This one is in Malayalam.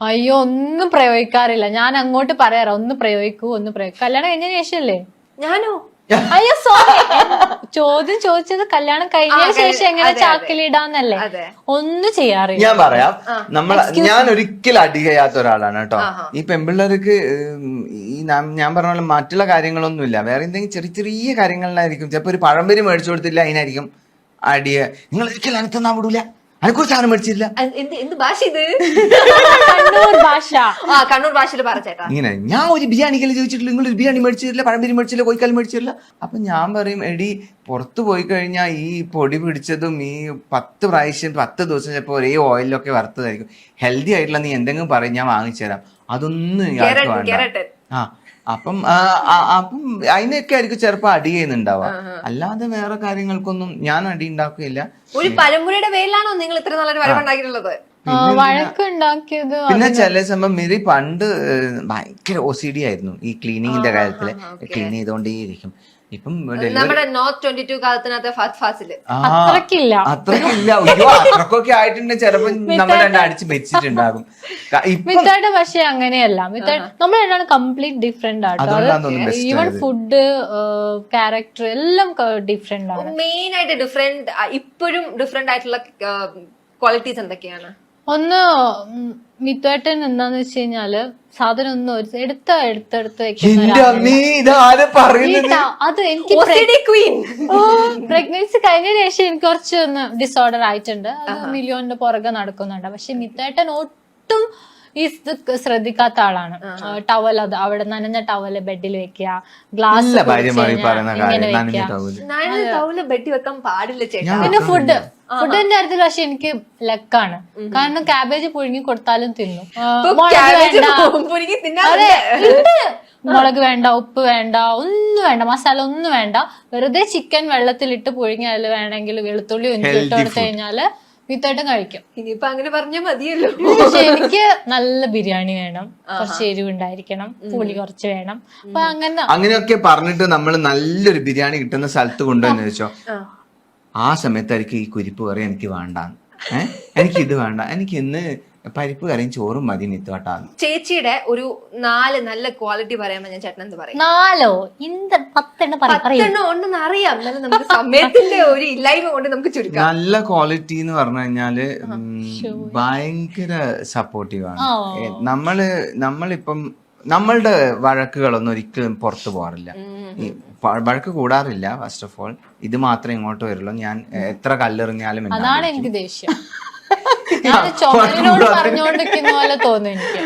അയ്യോ ഒന്നും പ്രയോഗിക്കാറില്ല. ഞാൻ അങ്ങോട്ട് പറയാറ ഒന്ന് പ്രയോഗിക്കൂ. കല്യാണം കഴിഞ്ഞ ശേഷല്ലേ? ഞാനോ? അയ്യോ സോറി, ചോദ്യം ചോദിച്ചത് കല്യാണം കഴിഞ്ഞതിന് ശേഷം എങ്ങനെ ചാക്കിലിടാന്നല്ലേ. ഒന്നും ചെയ്യാറില്ല. ഞാൻ പറയാം, ഞാൻ ഒരിക്കലും അടികയാത്ത ഒരാളാണ് കേട്ടോ. ഈ പെൺപിള്ളേർക്ക് ഞാൻ പറഞ്ഞ പോലെ മറ്റുള്ള കാര്യങ്ങളൊന്നുമില്ല, വേറെ എന്തെങ്കിലും ചെറിയ ചെറിയ കാര്യങ്ങളിലായിരിക്കും. ചിലപ്പോ ഒരു പഴംപൊരി മേടിച്ചു കൊടുത്തില്ല, അതിനായിരിക്കും അടിയ. നിങ്ങൾ ഒരിക്കലും അനക്ക് തന്നാൻ വിടൂല, അനക്കൊരു സാധനം മേടിച്ചില്ല. എന്ത് ഭാഷ ഇത്? കണ്ണൂർ ഭാഷ. കണ്ണൂർ ഭാഷയിൽ പറഞ്ഞേട്ടാ. ഇങ്ങനെ ഞാൻ ഒരു ബിരിയാണിക്കല്ലേ ചോദിച്ചിട്ടില്ല, നിങ്ങൾ ഒരു ബിരിയാണി മേടിച്ചിട്ടില്ല, പഴംപൊരി മേടിച്ചില്ല, കോഴിക്കാൽ മേടിച്ചില്ല. അപ്പൊ ഞാൻ പറയും, എടി പുറത്ത് പോയി കഴിഞ്ഞാൽ ഈ പൊടി പിടിച്ചതും ഈ 10 പ്രാവശ്യം 10 ദിവസം ചിലപ്പോൾ ഒരേ ഓയിലൊക്കെ വറുത്തതായിരിക്കും. ഹെൽത്തി ആയിട്ടുള്ള നീ എന്തെങ്കിലും പറയും, ഞാൻ വാങ്ങിച്ചു തരാം. അതൊന്നും ഇയാൾക്ക് വേണ്ട. അപ്പം അതിനൊക്കെ ആയിരിക്കും ചിലപ്പോ അടി ചെയ്യുന്നുണ്ടാവുക, അല്ലാതെ വേറെ കാര്യങ്ങൾക്കൊന്നും ഞാൻ അടി ഉണ്ടാക്കുകയില്ല. ഒരു പരമ്പരയുടെ പേരിലാണോ നിങ്ങൾ ഇത്ര നല്ലൊരു വരവുണ്ടാക്കിയിട്ടുള്ളത്? വഴക്കുണ്ടാക്കിയത്. പിന്നെ ചില സമയം മിറി പണ്ട് ഭയങ്കര OCD ആയിരുന്നു ഈ ക്ലീനിങ്ങിന്റെ കാര്യത്തില്. ക്ലീൻ ചെയ്തോണ്ടേയിരിക്കും. ഇപ്പം നമ്മുടെ നോർത്ത് 22 കാലത്തിനകത്ത് അത്രക്കില്ല. അയ്യോ അത്രക്കൊക്കെ ആയിട്ടുണ്ട് ചിലപ്പോ നമ്മൾ രണ്ടും അടിച്ച് വെച്ചിട്ടുണ്ടാകും. മിത്തായിട്ട് പക്ഷെ അങ്ങനെയല്ല. നമ്മൾ രണ്ടാണ് കംപ്ലീറ്റ് ഡിഫറെന്റ് ആട്ടോ. ഈവൻ ഫുഡ്, ക്യാരക്ടർ എല്ലാം ഡിഫറെന്റ് ആണ്. മെയിൻ ആയിട്ട് ഡിഫറെന്റ്, ഇപ്പോഴും ഡിഫറെന്റ് ആയിട്ടുള്ള ക്വാളിറ്റീസ് എന്തൊക്കെയാണ്? ഒന്ന് മിത്തുവേട്ടൻ എന്താന്ന് വെച്ച് കഴിഞ്ഞാല് സാധനം ഒന്നും എടുത്തെടുത്ത് അത് എനിക്ക് പ്രഗ്നൻസി കഴിഞ്ഞ ശേഷം എനിക്ക് കുറച്ച് ഒന്ന് ഡിസോർഡർ ആയിട്ടുണ്ട്. അത് മില്യോന്റെ പുറകെ നടക്കുന്നുണ്ട്. പക്ഷെ മിത്തുവേട്ടൻ ഒട്ടും ഈ ശ്രദ്ധിക്കാത്ത ആളാണ്. ടവൽ, അത് അവിടെ നനഞ്ഞ ടവല് ബെഡിൽ വെക്കുക, ഗ്ലാസ് ബെഡിൽ വെക്കാൻ പാടില്ല ചേട്ടാ. പിന്നെ ഫുഡിന്റെ കാര്യത്തിൽ പക്ഷെ എനിക്ക് ലക്കാണ്. കാരണം ക്യാബേജ് പുഴുങ്ങി കൊടുത്താലും തിന്നു. മുളക് വേണ്ട, ഉപ്പ് വേണ്ട, ഒന്നും വേണ്ട, മസാല ഒന്നും വേണ്ട. വെറുതെ ചിക്കൻ വെള്ളത്തിലിട്ട് പുഴുങ്ങി അതിൽ വേണമെങ്കിൽ വെളുത്തുള്ളി ഇട്ട് കൊടുത്തു കഴിഞ്ഞാല് വിത്തായിട്ടും കഴിക്കും. ഇനിയിപ്പൊ അങ്ങനെ പറഞ്ഞാൽ മതിയല്ലോ. പക്ഷെ എനിക്ക് നല്ല ബിരിയാണി വേണം, കുറച്ച് എരിവുണ്ടായിരിക്കണം, പുളി കുറച്ച് വേണം. അപ്പൊ അങ്ങനെയൊക്കെ പറഞ്ഞിട്ട് നമ്മൾ നല്ലൊരു ബിരിയാണി കിട്ടുന്ന സ്ഥലത്ത് കൊണ്ടുവന്ന് വെച്ചോ, ആ സമയത്തായിരിക്കും ഈ കുരിപ്പ് കറി എനിക്ക് വേണ്ടാന്ന്, എനിക്ക് ഇത് വേണ്ട, എനിക്ക് ഇന്ന് പരിപ്പ് കറിയും ചോറും മതി മിത്തുവട്ടാന്ന്. ചേച്ചിയുടെ ഒരു 4 നല്ല ക്വാളിറ്റി പറയാമോ? ഞാൻ ചേട്ടൻ എന്ത് പറയും? 4 10 ഉണ്ടെന്ന് അറിയാം, എന്നാലും നമുക്ക് സമയത്തിന്റെ ഒരു ഇല്ലായ്മ കൊണ്ട് നമുക്ക് ചുരുക്കാം. നല്ല ക്വാളിറ്റി എന്ന് പറഞ്ഞു കഴിഞ്ഞാല് ഭയങ്കര സപ്പോർട്ടീവ് ആണ്. നമ്മളിപ്പം നമ്മളുടെ വഴക്കുകളൊന്നും ഒരിക്കലും പുറത്തു പോകാറില്ല, വഴക്ക് കൂടാറില്ല. ഫസ്റ്റ് ഓഫ് ഓൾ ഇത് മാത്രമേ ഇങ്ങോട്ട് വരുള്ളൂ. ഞാൻ എത്ര കല്ലെറിഞ്ഞാലും അതാണ് എനിക്ക് ദേഷ്യം. ചുമലിനോട് പറഞ്ഞോണ്ടിരിക്കുന്ന പോലെ തോന്നുന്നു എനിക്ക്.